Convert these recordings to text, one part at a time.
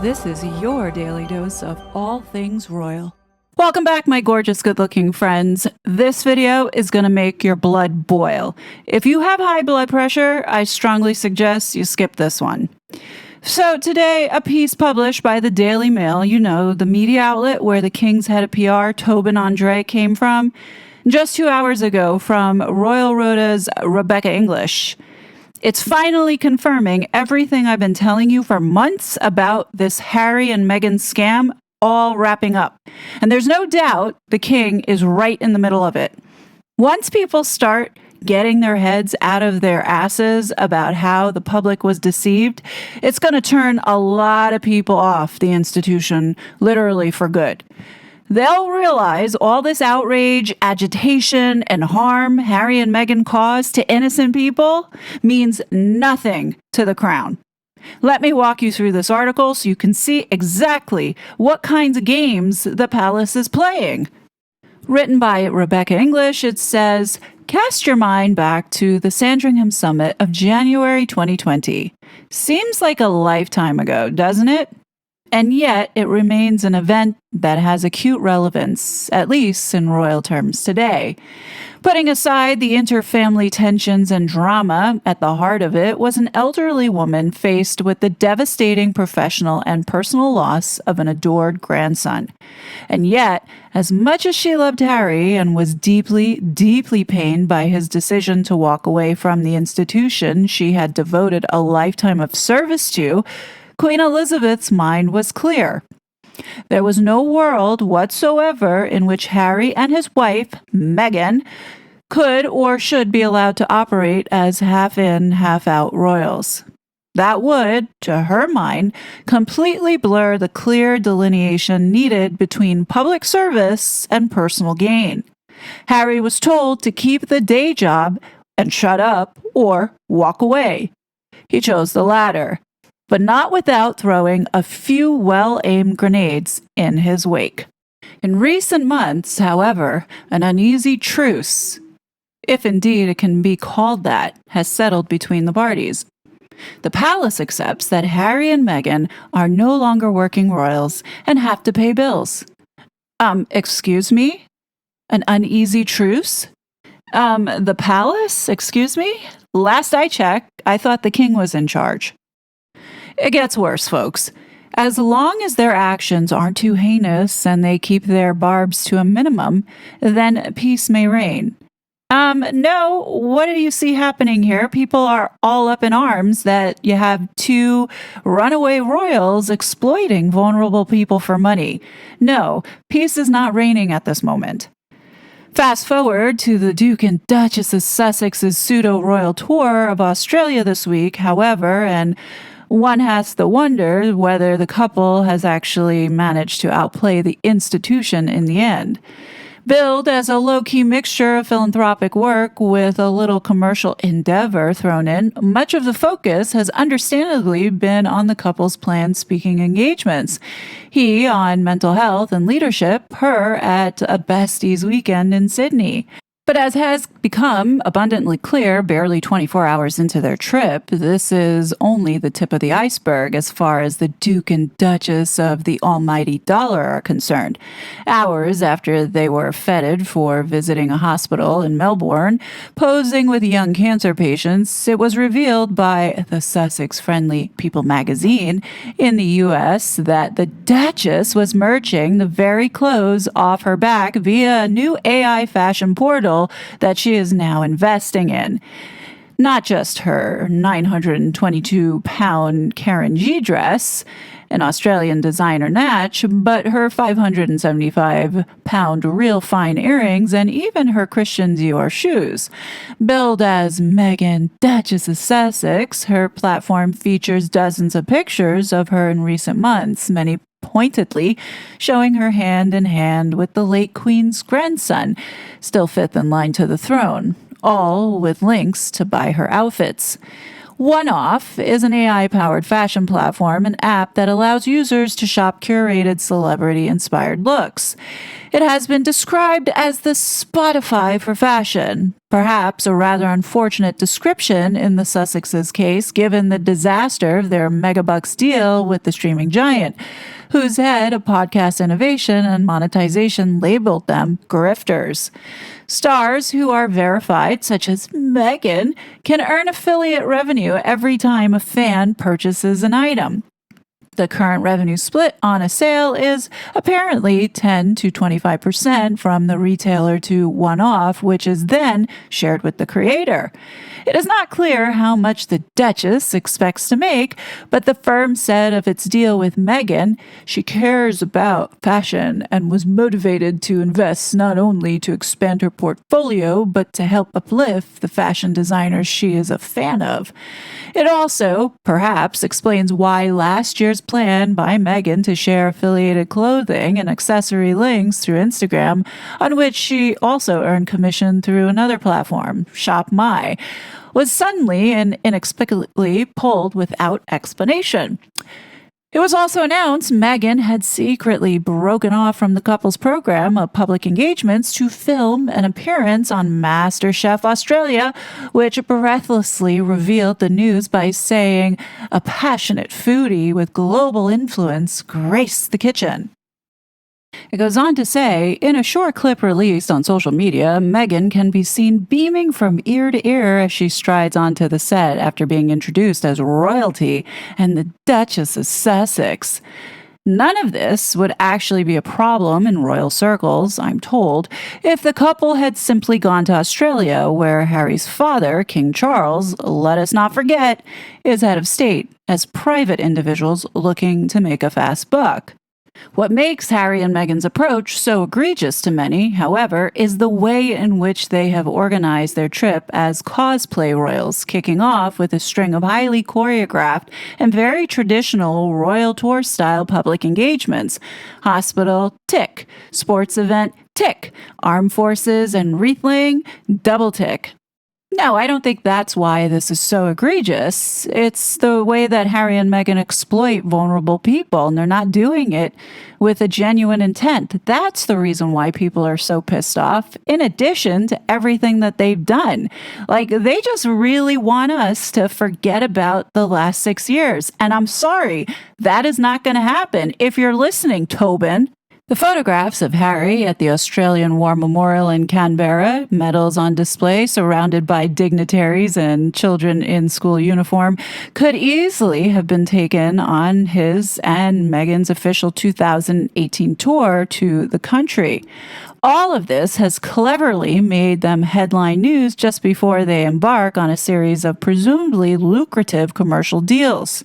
This is your daily dose of all things royal. Welcome back, my gorgeous, good-looking friends. This video is going to make your blood boil. If you have high blood pressure, I strongly suggest you skip this one. So today, a piece published by the Daily Mail, you know, the media outlet where the King's head of PR, Tobin Andre, came from, just 2 hours ago from Royal Rota's Rebecca English. It's finally confirming everything I've been telling you for months about this Harry and Meghan scam, all wrapping up. And there's no doubt the king is right in the middle of it. Once people start getting their heads out of their asses about how the public was deceived, it's going to turn a lot of people off the institution, literally for good. They'll realize all this outrage, agitation, and harm Harry and Meghan caused to innocent people means nothing to the crown. Let me walk you through this article so you can see exactly what kinds of games the palace is playing. Written by Rebecca English, it says, cast your mind back to the Sandringham summit of January 2020. Seems like a lifetime ago, doesn't it? And yet, it remains an event that has acute relevance, at least in royal terms today. Putting aside the inter-family tensions and drama, at the heart of it was an elderly woman faced with the devastating professional and personal loss of an adored grandson. And yet, as much as she loved Harry and was deeply, deeply pained by his decision to walk away from the institution she had devoted a lifetime of service to, Queen Elizabeth's mind was clear. There was no world whatsoever in which Harry and his wife, Meghan, could or should be allowed to operate as half-in, half-out royals. That would, to her mind, completely blur the clear delineation needed between public service and personal gain. Harry was told to keep the day job and shut up or walk away. He chose the latter, but not without throwing a few well-aimed grenades in his wake. In recent months, however, an uneasy truce, if indeed it can be called that, has settled between the parties. The palace accepts that Harry and Meghan are no longer working royals and have to pay bills. Excuse me? An uneasy truce? The palace? Excuse me? Last I checked, I thought the king was in charge. It gets worse, folks. As long as their actions aren't too heinous and they keep their barbs to a minimum, then peace may reign. No, what do you see happening here? People are all up in arms that you have two runaway royals exploiting vulnerable people for money. No, peace is not reigning at this moment. Fast forward to the Duke and Duchess of Sussex's pseudo-royal tour of Australia this week, however, and one has to wonder whether the couple has actually managed to outplay the institution in the end. Billed as a low-key mixture of philanthropic work with a little commercial endeavor thrown in, much of the focus has understandably been on the couple's planned speaking engagements. He on mental health and leadership, her at a besties weekend in Sydney. But as has become abundantly clear barely 24 hours into their trip, this is only the tip of the iceberg as far as the Duke and Duchess of the almighty dollar are concerned. Hours after they were feted for visiting a hospital in Melbourne, posing with young cancer patients, it was revealed by the Sussex-friendly People magazine in the U.S. that the Duchess was merching the very clothes off her back via a new AI fashion portal that she is now investing in. Not just her 922-pound Karen G dress, an Australian designer natch, but her 575-pound real fine earrings and even her Christian Dior shoes. Billed as Meghan, Duchess of Sussex, her platform features dozens of pictures of her in recent months, many pointedly showing her hand in hand with the late Queen's grandson, still fifth in line to the throne, all with links to buy her outfits. One-Off is an AI-powered fashion platform and app that allows users to shop curated celebrity-inspired looks. It has been described as the Spotify for fashion, perhaps a rather unfortunate description in the Sussex's case given the disaster of their megabucks deal with the streaming giant, whose head of podcast innovation and monetization labeled them grifters. Stars who are verified, such as Meghan, can earn affiliate revenue every time a fan purchases an item. The current revenue split on a sale is apparently 10 to 25% from the retailer to One-Off, which is then shared with the creator. It is not clear how much the Duchess expects to make, but the firm said of its deal with Meghan, she cares about fashion and was motivated to invest not only to expand her portfolio, but to help uplift the fashion designers she is a fan of. It also, perhaps, explains why last year's plan by Meghan to share affiliated clothing and accessory links through Instagram, on which she also earned commission through another platform, Shop My, was suddenly and inexplicably pulled without explanation. It was also announced Meghan had secretly broken off from the couple's program of public engagements to film an appearance on MasterChef Australia, which breathlessly revealed the news by saying a passionate foodie with global influence graced the kitchen. It goes on to say, in a short clip released on social media, Meghan can be seen beaming from ear to ear as she strides onto the set after being introduced as royalty and the Duchess of Sussex. None of this would actually be a problem in royal circles, I'm told, if the couple had simply gone to Australia, where Harry's father, King Charles, let us not forget, is head of state, as private individuals looking to make a fast buck. What makes Harry and Meghan's approach so egregious to many, however, is the way in which they have organized their trip as cosplay royals, kicking off with a string of highly choreographed and very traditional royal tour-style public engagements. Hospital, tick. Sports event, tick. Armed forces and wreathing, double tick. No, I don't think that's why this is so egregious. It's the way that Harry and Meghan exploit vulnerable people, and they're not doing it with a genuine intent. That's the reason why people are so pissed off, in addition to everything that they've done. Like, they just really want us to forget about the last 6 years. And I'm sorry, that is not going to happen. If you're listening, Tobin. The photographs of Harry at the Australian War Memorial in Canberra, medals on display surrounded by dignitaries and children in school uniform, could easily have been taken on his and Meghan's official 2018 tour to the country. All of this has cleverly made them headline news just before they embark on a series of presumably lucrative commercial deals.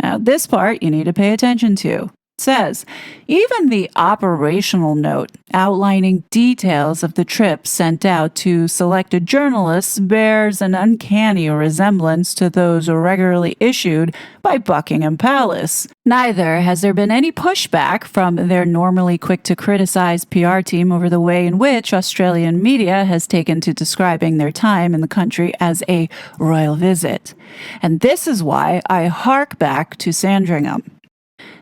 Now, this part you need to pay attention to. Says, even the operational note outlining details of the trip sent out to selected journalists bears an uncanny resemblance to those regularly issued by Buckingham Palace. Neither has there been any pushback from their normally quick to criticize PR team over the way in which Australian media has taken to describing their time in the country as a royal visit. And this is why I hark back to Sandringham.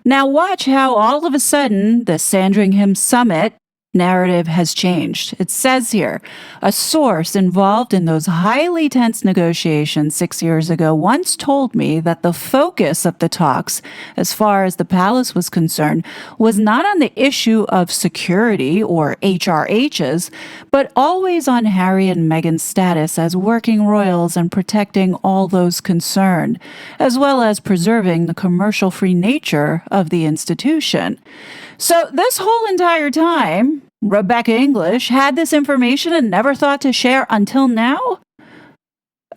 Now watch how all of a sudden the Sandringham summit narrative has changed. It says here, a source involved in those highly tense negotiations 6 years ago once told me that the focus of the talks, as far as the palace was concerned, was not on the issue of security or HRHs, but always on Harry and Meghan's status as working royals and protecting all those concerned, as well as preserving the commercial-free nature of the institution. So this whole entire time, Rebecca English had this information and never thought to share until now?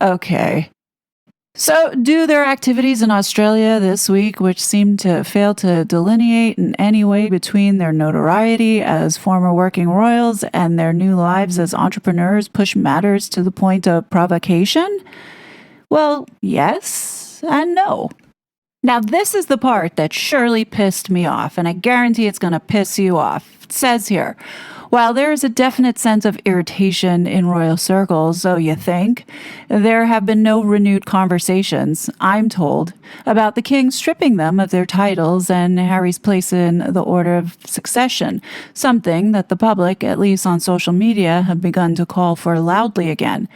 Okay. So do their activities in Australia this week, which seem to fail to delineate in any way between their notoriety as former working royals and their new lives as entrepreneurs, push matters to the point of provocation? Well, yes and no. Now, this is the part that surely pissed me off, and I guarantee it's going to piss you off. It says here, while there is a definite sense of irritation in royal circles, so you think, there have been no renewed conversations, I'm told, about the king stripping them of their titles and Harry's place in the order of succession, something that the public, at least on social media, have begun to call for loudly again.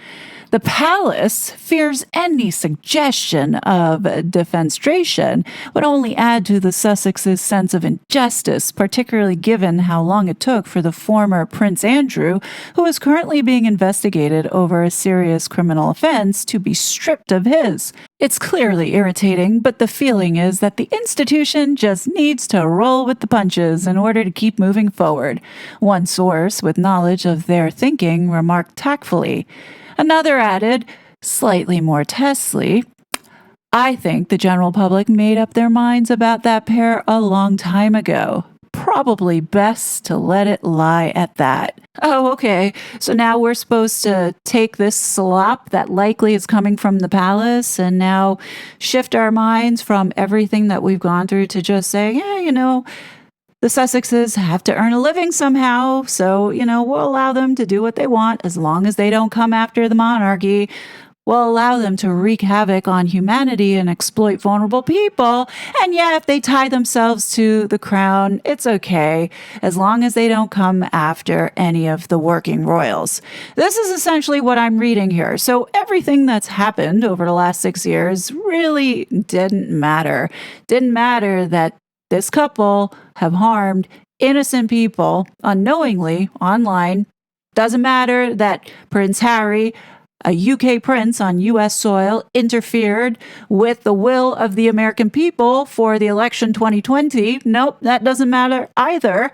The palace fears any suggestion of defenestration would only add to the Sussex's sense of injustice, particularly given how long it took for the former Prince Andrew, who is currently being investigated over a serious criminal offense, to be stripped of his. It's clearly irritating, but the feeling is that the institution just needs to roll with the punches in order to keep moving forward. One source with knowledge of their thinking remarked tactfully. Another added, slightly more testily, I think the general public made up their minds about that pair a long time ago. Probably best to let it lie at that. Oh, okay. So now we're supposed to take this slop that likely is coming from the palace and now shift our minds from everything that we've gone through to just say, yeah, the Sussexes have to earn a living somehow, so, we'll allow them to do what they want as long as they don't come after the monarchy. We'll allow them to wreak havoc on humanity and exploit vulnerable people. And yeah, if they tie themselves to the crown, it's okay, as long as they don't come after any of the working royals. This is essentially what I'm reading here. So everything that's happened over the last 6 years really didn't matter. Didn't matter that this couple have harmed innocent people unknowingly online. Doesn't matter that Prince Harry, a UK prince on US soil, interfered with the will of the American people for the election 2020. Nope, that doesn't matter either.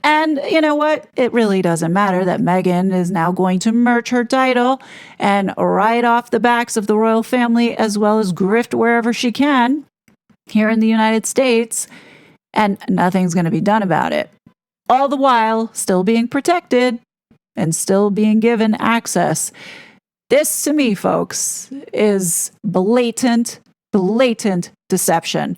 And you know what? It really doesn't matter that Meghan is now going to merge her title and ride off the backs of the royal family as well as grift wherever she can here in the United States. And nothing's going to be done about it. All the while, still being protected and still being given access. This, to me, folks, is blatant deception.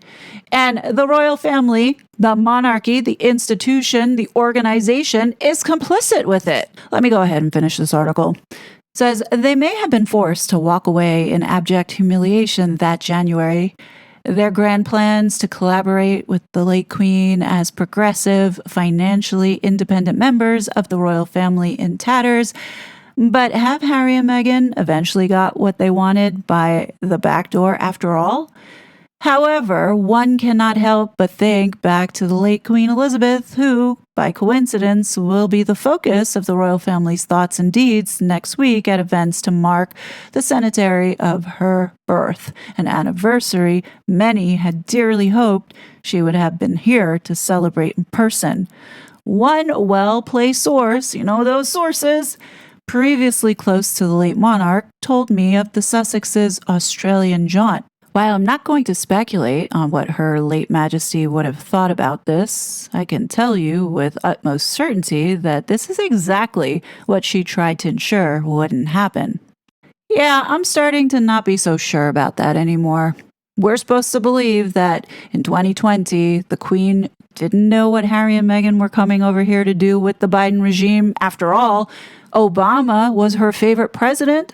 And the royal family, the monarchy, the institution, the organization is complicit with it. Let me go ahead and finish this article. It says, they may have been forced to walk away in abject humiliation that January. Their grand plans to collaborate with the late Queen as progressive, financially independent members of the royal family in tatters. But have Harry and Meghan eventually got what they wanted by the back door after all? However, one cannot help but think back to the late Queen Elizabeth, who, by coincidence, will be the focus of the royal family's thoughts and deeds next week at events to mark the centenary of her birth, an anniversary many had dearly hoped she would have been here to celebrate in person. One well-placed source, those sources, previously close to the late monarch, told me of the Sussex's Australian jaunt. While I'm not going to speculate on what Her late Majesty would have thought about this, I can tell you with utmost certainty that this is exactly what she tried to ensure wouldn't happen. Yeah, I'm starting to not be so sure about that anymore. We're supposed to believe that in 2020, the Queen didn't know what Harry and Meghan were coming over here to do with the Biden regime. After all, Obama was her favorite president.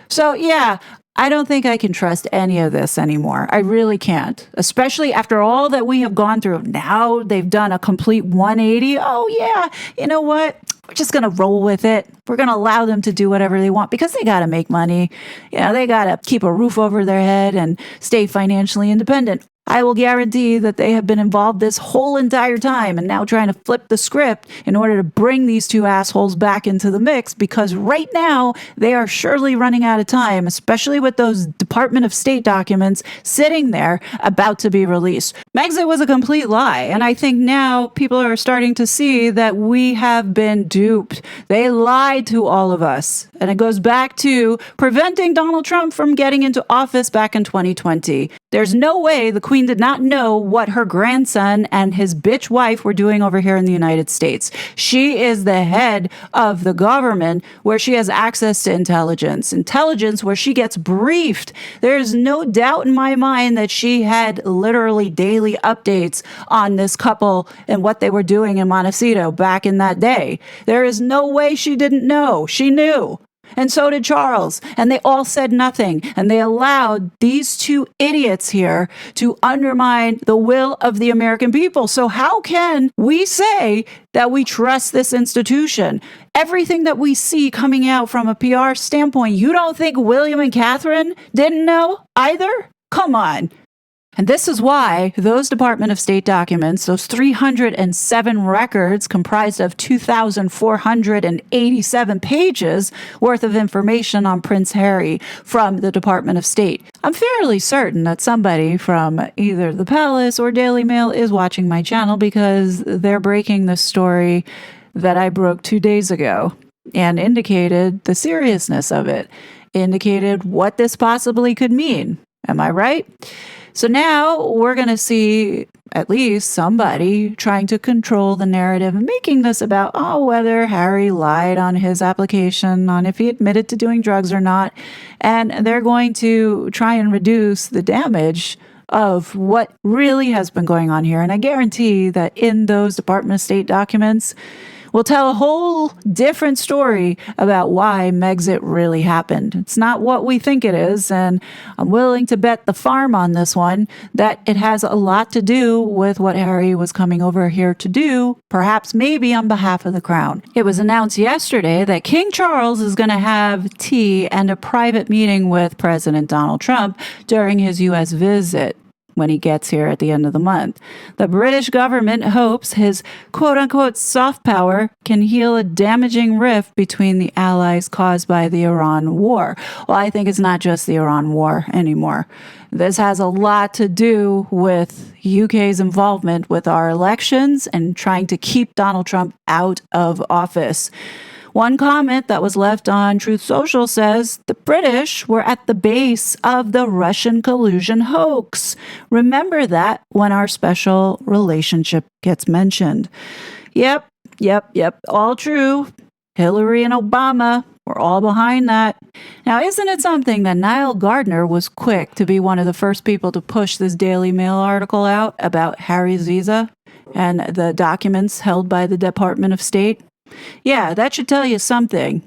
So yeah, I don't think I can trust any of this anymore. I really can't, especially after all that we have gone through. Now they've done a complete 180. Oh yeah, you know what? We're just going to roll with it. We're going to allow them to do whatever they want because they got to make money. They got to keep a roof over their head and stay financially independent. I will guarantee that they have been involved this whole entire time and now trying to flip the script in order to bring these two assholes back into the mix, because right now they are surely running out of time, especially with those Department of State documents sitting there about to be released. Megxit was a complete lie, and I think now people are starting to see that we have been duped. They lied to all of us, and it goes back to preventing Donald Trump from getting into office back in 2020. There's no way the Queen did not know what her grandson and his bitch wife were doing over here in the United States. She is the head of the government where she has access to intelligence where she gets briefed. There's no doubt in my mind that she had literally daily updates on this couple and what they were doing in Montecito back in that day. There is no way she didn't know. She knew. And so did Charles. And they all said nothing. And they allowed these two idiots here to undermine the will of the American people. So how can we say that we trust this institution? Everything that we see coming out from a PR standpoint, you don't think William and Catherine didn't know either? Come on. And this is why those Department of State documents, those 307 records comprised of 2,487 pages worth of information on Prince Harry from the Department of State. I'm fairly certain that somebody from either the Palace or Daily Mail is watching my channel because they're breaking the story that I broke 2 days ago and indicated the seriousness of it, indicated what this possibly could mean. Am I right? So now we're going to see at least somebody trying to control the narrative and making this about, whether Harry lied on his application, on if he admitted to doing drugs or not. And they're going to try and reduce the damage of what really has been going on here. And I guarantee that in those Department of State documents, we'll tell a whole different story about why Megxit really happened. It's not what we think it is, and I'm willing to bet the farm on this one that it has a lot to do with what Harry was coming over here to do, perhaps maybe on behalf of the crown. It was announced yesterday that King Charles is going to have tea and a private meeting with President Donald Trump during his U.S. visit when he gets here at the end of the month. The British government hopes his quote-unquote soft power can heal a damaging rift between the allies caused by the Iran war. Well, I think it's not just the Iran war anymore. This has a lot to do with UK's involvement with our elections and trying to keep Donald Trump out of office. One comment that was left on Truth Social says the British were at the base of the Russian collusion hoax. Remember that when our special relationship gets mentioned. Yep. All true. Hillary and Obama were all behind that. Now, isn't it something that Niall Gardner was quick to be one of the first people to push this Daily Mail article out about Harry's visa and the documents held by the Department of State? Yeah, that should tell you something.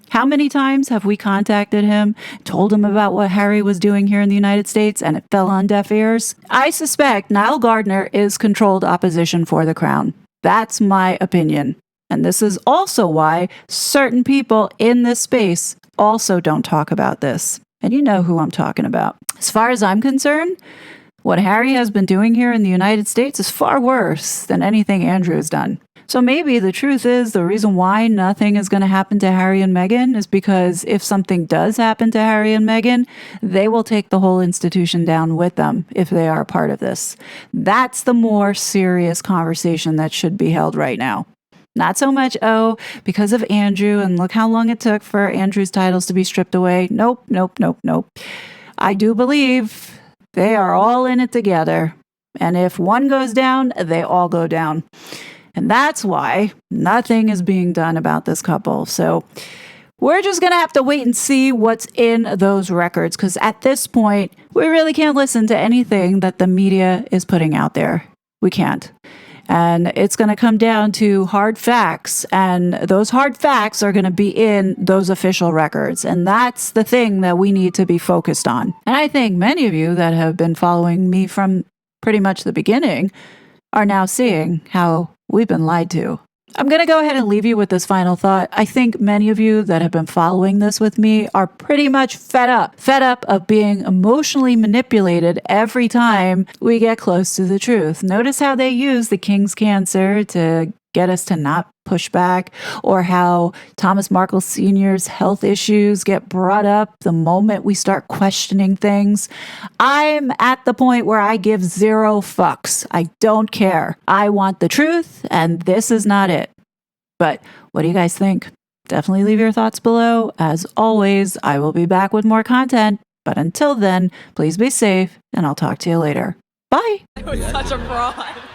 How many times have we contacted him, told him about what Harry was doing here in the United States, and it fell on deaf ears? I suspect Niall Gardner is controlled opposition for the crown. That's my opinion. And this is also why certain people in this space also don't talk about this. And you know who I'm talking about. As far as I'm concerned, what Harry has been doing here in the United States is far worse than anything Andrew has done. So maybe the truth is the reason why nothing is going to happen to Harry and Meghan is because if something does happen to Harry and Meghan, they will take the whole institution down with them if they are a part of this. That's the more serious conversation that should be held right now. Not so much, because of Andrew and look how long it took for Andrew's titles to be stripped away. Nope. I do believe they are all in it together. And if one goes down, they all go down. And that's why nothing is being done about this couple. So we're just going to have to wait and see what's in those records, because at this point, we really can't listen to anything that the media is putting out there. We can't. And it's going to come down to hard facts, and those hard facts are going to be in those official records. And that's the thing that we need to be focused on. And I think many of you that have been following me from pretty much the beginning are now seeing how we've been lied to. I'm going to go ahead and leave you with this final thought. I think many of you that have been following this with me are pretty much fed up of being emotionally manipulated every time we get close to the truth. Notice how they use the King's Cancer to get us to not push back, or how Thomas Markle Sr.'s health issues get brought up the moment we start questioning things. I'm at the point where I give zero fucks. I don't care. I want the truth, and this is not it. But what do you guys think? Definitely leave your thoughts below. As always, I will be back with more content. But until then, please be safe, and I'll talk to you later. Bye. It was such a fraud.